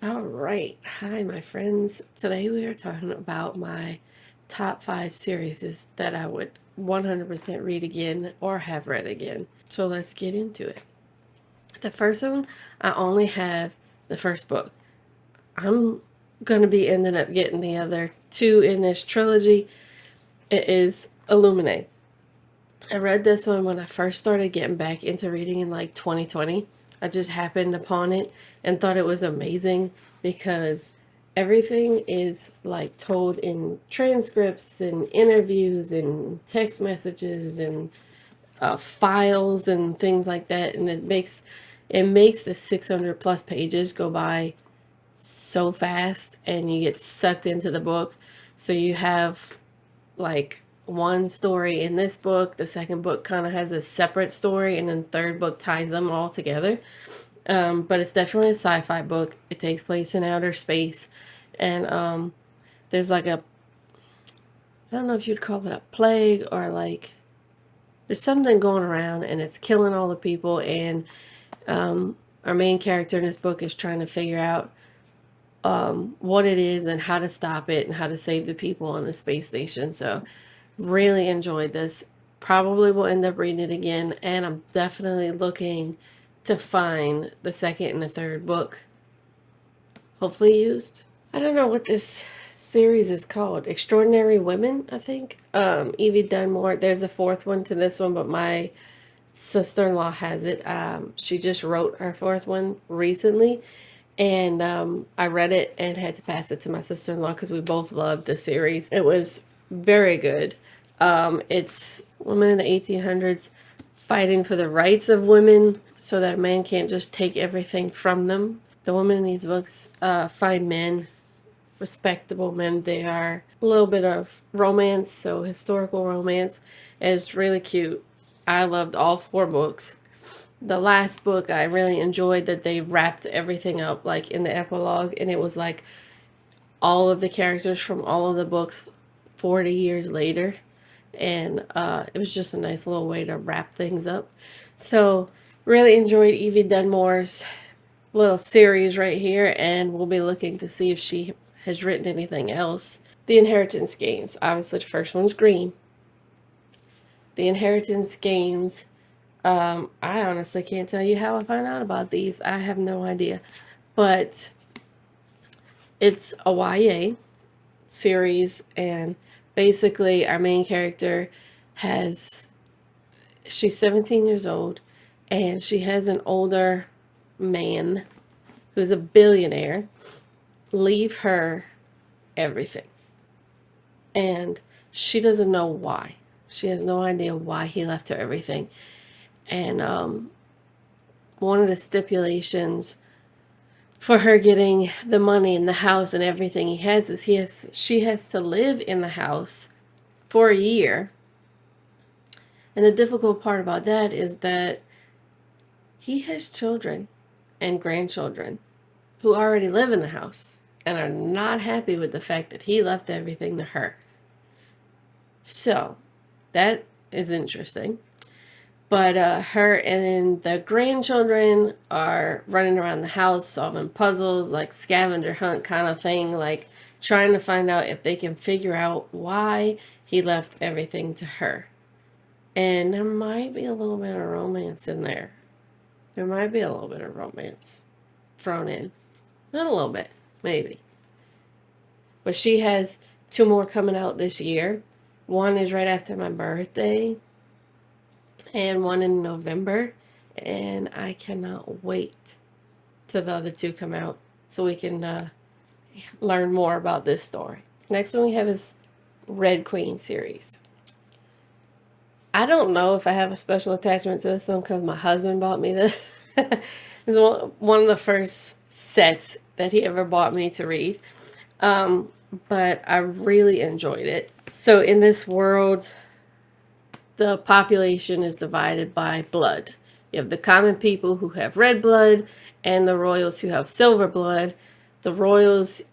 All right. Hi, my friends. Today we are talking about my top 5 series that I would 100% read again or have read again. So let's get into it. The first one, I only have the first book. I'm going to be ending up getting the other two in this trilogy. It is Illuminae. I read this one when I first started getting back into reading in like 2020. I just happened upon it and thought it was amazing because everything is like told in transcripts and interviews and text messages and files and things like that, and it makes the 600 plus pages go by so fast, and you get sucked into the book. So you have like one story in this book, the second book kind of has a separate story, and then the third book ties them all together. But it's definitely a sci-fi book. It takes place in outer space, and there's like I don't know if you'd call it a plague, or like there's something going around and it's killing all the people, and our main character in this book is trying to figure out what it is and how to stop it and how to save the people on the space station. So really enjoyed this. Probably will end up reading it again, and I'm definitely looking to find the second and the third book, hopefully used. I don't know what this series is called. Extraordinary Women, I think. Evie Dunmore. There's a fourth one to this one, but my sister-in-law has it. She just wrote her fourth one recently, and I read it and had to pass it to my sister-in-law because we both loved the series. It was very good. It's women in the 1800s fighting for the rights of women so that a man can't just take everything from them. The women in these books find men, respectable men. They are a little bit of romance, so historical romance. It's really cute. I loved all 4 books. The last book I really enjoyed that they wrapped everything up like in the epilogue, and it was like all of the characters from all of the books 40 years later, and it was just a nice little way to wrap things up. So really enjoyed Evie Dunmore's little series right here, and we'll be looking to see if she has written anything else. The Inheritance Games, obviously the first one's green. The Inheritance Games, I honestly can't tell you how I found out about these. I have no idea. But it's a YA series, and basically our main character she's 17 years old, and she has an older man who's a billionaire leave her everything. And she doesn't know why. She has no idea why he left her everything. And one of the stipulations for her getting the money and the house and everything he has is she has to live in the house for a year. And the difficult part about that is that he has children and grandchildren who already live in the house and are not happy with the fact that he left everything to her. So that is interesting. But her and the grandchildren are running around the house solving puzzles, like scavenger hunt kind of thing, like trying to find out if they can figure out why he left everything to her. And there might be a little bit of romance in there. There might be a little bit of romance thrown in. Not a little bit, maybe. But she has 2 more coming out this year. One is right after my birthday, and one in November, and I cannot wait till the other 2 come out so we can learn more about this story. Next one we have is Red Queen series. I don't know if I have a special attachment to this one because my husband bought me this. It's one of the first sets that he ever bought me to read. But I really enjoyed it. So in this world, the population is divided by blood. You have the common people who have red blood and the royals who have silver blood. The royals,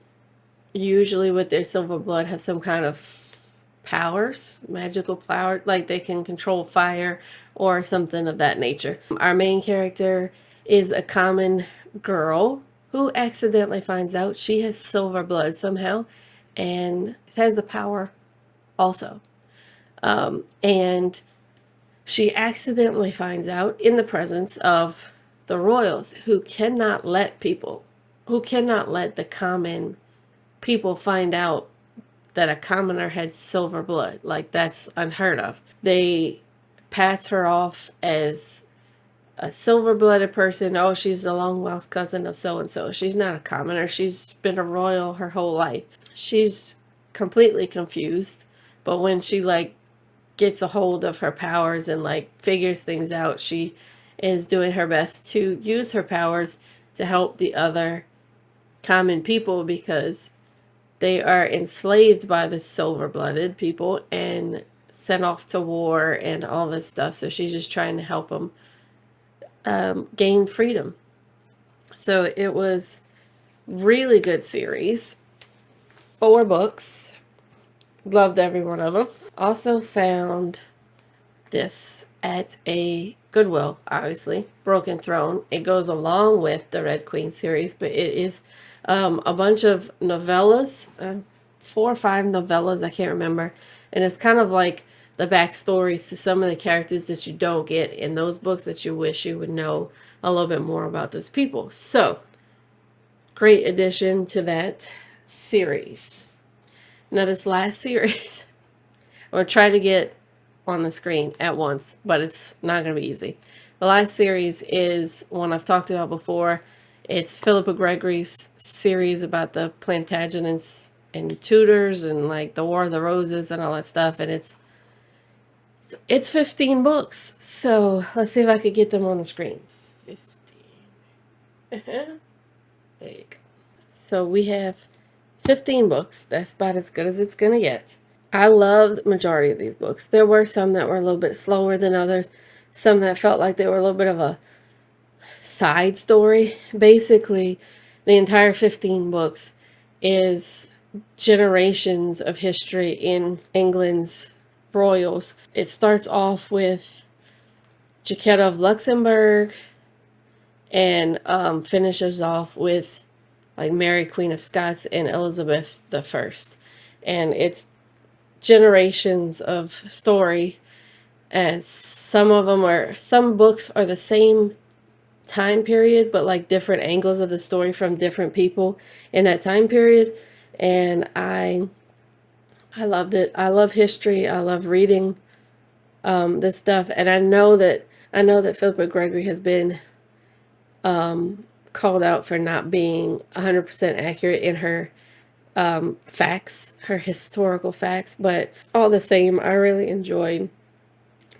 usually with their silver blood, have some kind of powers, magical power, like they can control fire or something of that nature. Our main character is a common girl who accidentally finds out she has silver blood somehow and has the power also. And she accidentally finds out in the presence of the royals who cannot let the common people find out that a commoner had silver blood. Like, that's unheard of. They pass her off as a silver-blooded person. Oh, she's the long-lost cousin of so-and-so. She's not a commoner. She's been a royal her whole life. She's completely confused. But when she, like, gets a hold of her powers and, like, figures things out, she is doing her best to use her powers to help the other common people, because they are enslaved by the silver-blooded people and sent off to war and all this stuff. So she's just trying to help them gain freedom. So it was really good series. 4 books. Loved every one of them. Also found this at a Goodwill, obviously. Broken Throne. It goes along with the Red Queen series, but it is a bunch of novellas, 4 or 5 novellas, I can't remember. And it's kind of like the backstories to some of the characters that you don't get in those books that you wish you would know a little bit more about those people. So, great addition to that series. Now, this last series, I'm going to try to get on the screen at once, but it's not going to be easy. The last series is one I've talked about before. It's Philippa Gregory's series about the Plantagenets and Tudors and, like, the War of the Roses and all that stuff, and it's 15 books. So let's see if I could get them on the screen. 15. There you go. So we have 15 books. That's about as good as it's going to get. I loved the majority of these books. There were some that were a little bit slower than others. Some that felt like they were a little bit of a side story. Basically, the entire 15 books is generations of history in England's royals. It starts off with Jacquetta of Luxembourg and finishes off with, like, Mary Queen of Scots and Elizabeth the First. And it's generations of story, and some books are the same time period, but, like, different angles of the story from different people in that time period. And I loved it. I love history. I love reading this stuff, and I know that Philippa Gregory has been called out for not being 100% accurate in her facts, her historical facts, but all the same, I really enjoyed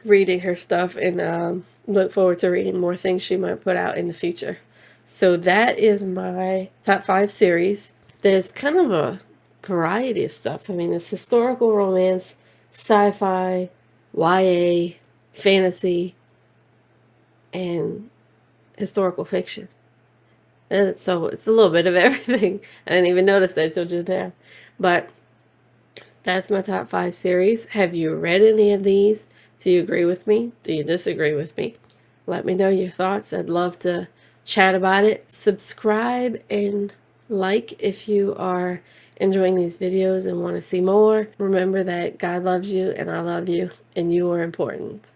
reading her stuff, and look forward to reading more things she might put out in the future. So that is my top 5 series. There's kind of a variety of stuff. I mean, it's historical romance, sci-fi, YA, fantasy, and historical fiction. And so it's a little bit of everything. I didn't even notice that until just now. But that's my top 5 series. Have you read any of these? Do you agree with me? Do you disagree with me? Let me know your thoughts. I'd love to chat about it. Subscribe and like if you are enjoying these videos and want to see more. Remember that God loves you and I love you, and you are important.